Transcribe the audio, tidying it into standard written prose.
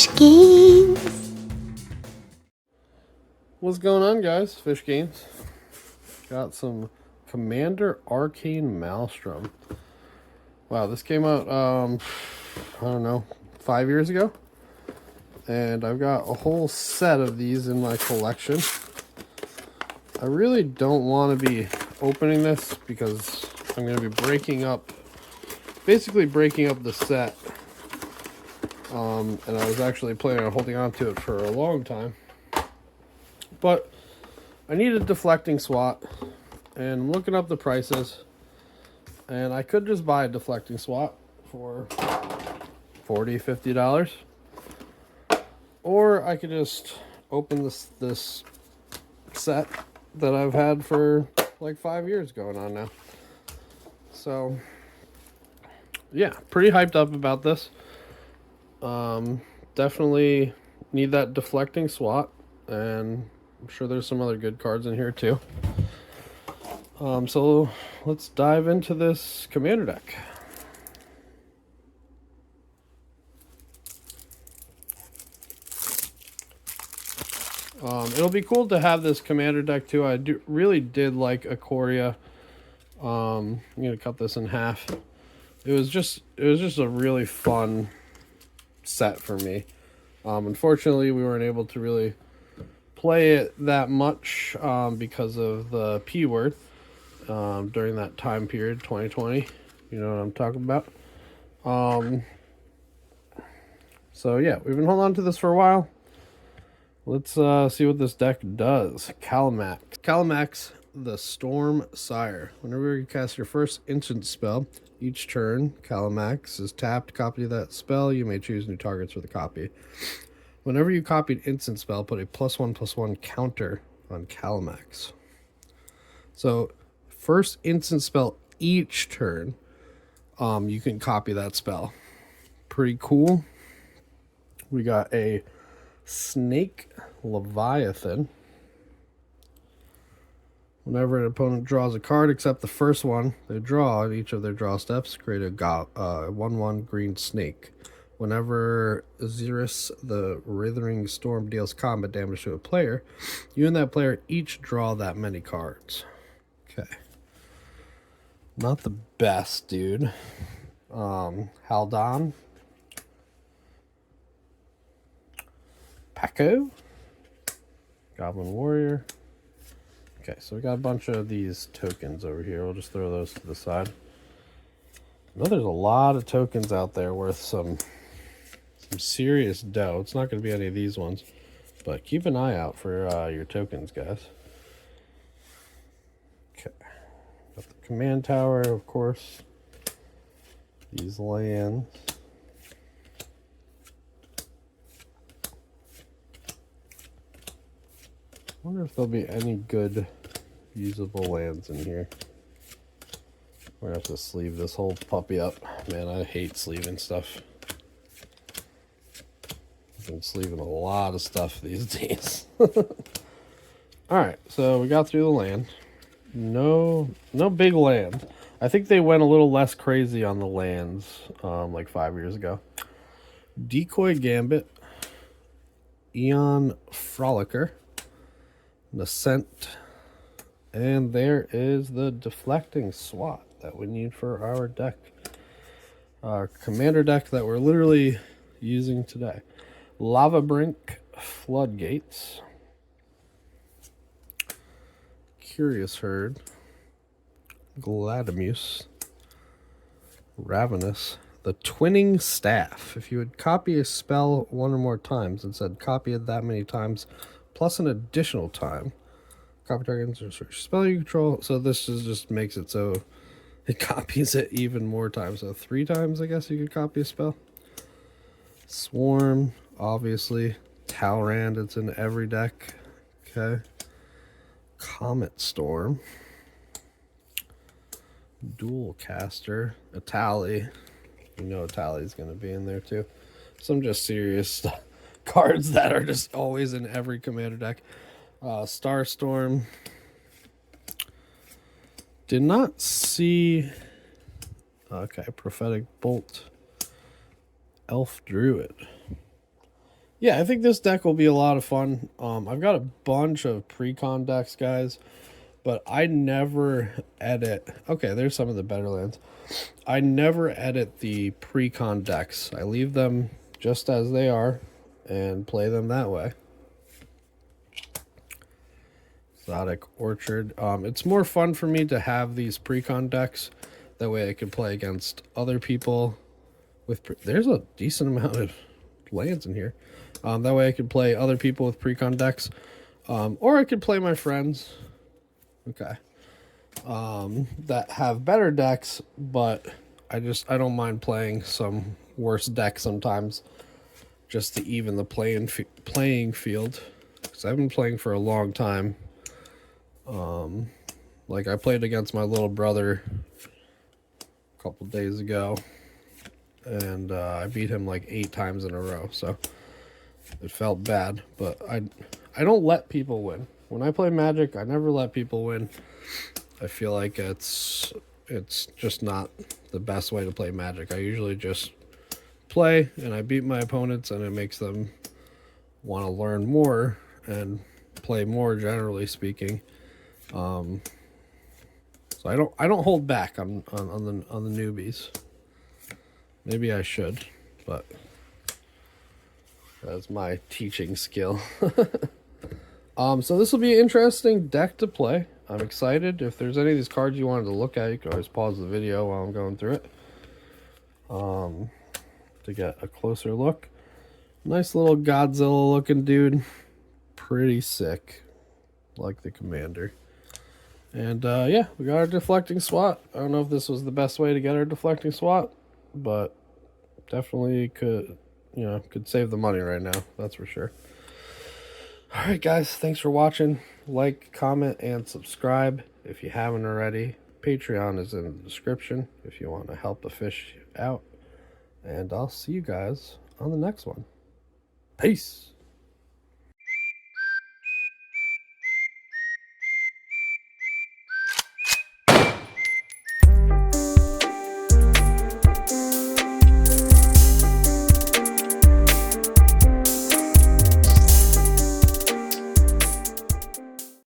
Fish Games. What's going on, guys? Fish Games. Got some Commander Arcane Maelstrom. Wow, this came out, I don't know, 5 years ago. And I've got a whole set of these in my collection. I really don't want to be opening this because I'm going to be basically breaking up the set. And I was actually planning on holding on to it for a long time. But I need a deflecting SWAT, and I'm looking up the prices, and I could just buy a deflecting SWAT for $40, $50, or I could just open this set that I've had for like 5 years going on now. So yeah, pretty hyped up about this. Definitely need that deflecting SWAT, and I'm sure there's some other good cards in here too. So let's dive into this commander deck. It'll be cool to have this commander deck too. I really did like Ikoria. I'm gonna cut this in half. It was just a really fun set for me. Unfortunately, we weren't able to really play it that much because of the P word during that time period, 2020. You know what I'm talking about. So yeah, we've been holding on to this for a while. Let's see what this deck does. Calamax, the Storm Sire. Whenever you cast your first instant spell each turn, Calamax is tapped. Copy that spell. You may choose new targets for the copy. Whenever you copy an instant spell, put a +1/+1 counter on Calamax. So, first instant spell each turn, you can copy that spell. Pretty cool. We got a Snake Leviathan. Whenever an opponent draws a card except the first one they draw on each of their draw steps, create a 1/1 green snake. Whenever Xerus, the Withering Storm, deals combat damage to a player, you and that player each draw that many cards. Okay. Not the best, dude. Haldon. Paco. Goblin Warrior. Okay, so we got a bunch of these tokens over here. We'll just throw those to the side. I know there's a lot of tokens out there worth some serious dough. It's not going to be any of these ones, but keep an eye out for your tokens, guys. Okay, got the command tower, of course. These lands. I wonder if there'll be any good usable lands in here. We're gonna have to sleeve this whole puppy up. Man, I hate sleeving stuff. I've been sleeving a lot of stuff these days. Alright, so we got through the land. No big land. I think they went a little less crazy on the lands like 5 years ago. Decoy Gambit. Eon Frolicker. Nascent, and there is the deflecting SWAT that we need for our deck, our commander deck that we're literally using today. Lava Brink, Floodgates, Curious Herd, Gladimus, Ravenous, the Twinning Staff. If you would copy a spell one or more times and said copy it that many times plus an additional time, copy targets or search spell you control. So this just makes it so it copies it even more times. So 3 times, I guess, you could copy a spell. Swarm, obviously. Talrand, it's in every deck. Okay. Comet Storm. Dual Caster. Atali. You know Atali's going to be in there too. Some just serious stuff. Cards that are just always in every commander deck. Starstorm. Did not see... Okay, Prophetic Bolt. Elf Druid. yeah, I think this deck will be a lot of fun. I've got a bunch of Precon decks, guys, but I never edit. Okay, there's some of the better lands. I never edit the Precon decks. I leave them just as they are and play them that way. Exotic Orchard. It's more fun for me to have these Precon decks. That way I can play against other people with... There's a decent amount of lands in here. That way I can play other people with Precon decks. Or I could play my friends. Okay. That have better decks, but I don't mind playing some worse decks sometimes just to even the playing field. Because I've been playing for a long time. Like I played against my little brother a couple days ago, and I beat him like 8 times in a row, so it felt bad. But I don't let people win. When I play Magic, I never let people win. I feel like it's just not the best way to play Magic. I usually just play and I beat my opponents, and it makes them want to learn more and play more, generally speaking. So I don't hold back on the newbies. Maybe I should, but that's my teaching skill. So this will be an interesting deck to play. I'm excited. If there's any of these cards you wanted to look at, you can always pause the video while I'm going through it. To get a closer look. Nice little Godzilla looking dude. Pretty sick. Like the commander. And yeah, we got our deflecting SWAT. I don't know if this was the best way to get our deflecting SWAT, but definitely could save the money right now. That's for sure. All right, guys, thanks for watching. Like, comment, and subscribe if you haven't already. Patreon is in the description if you want to help a fish out. And I'll see you guys on the next one. Peace.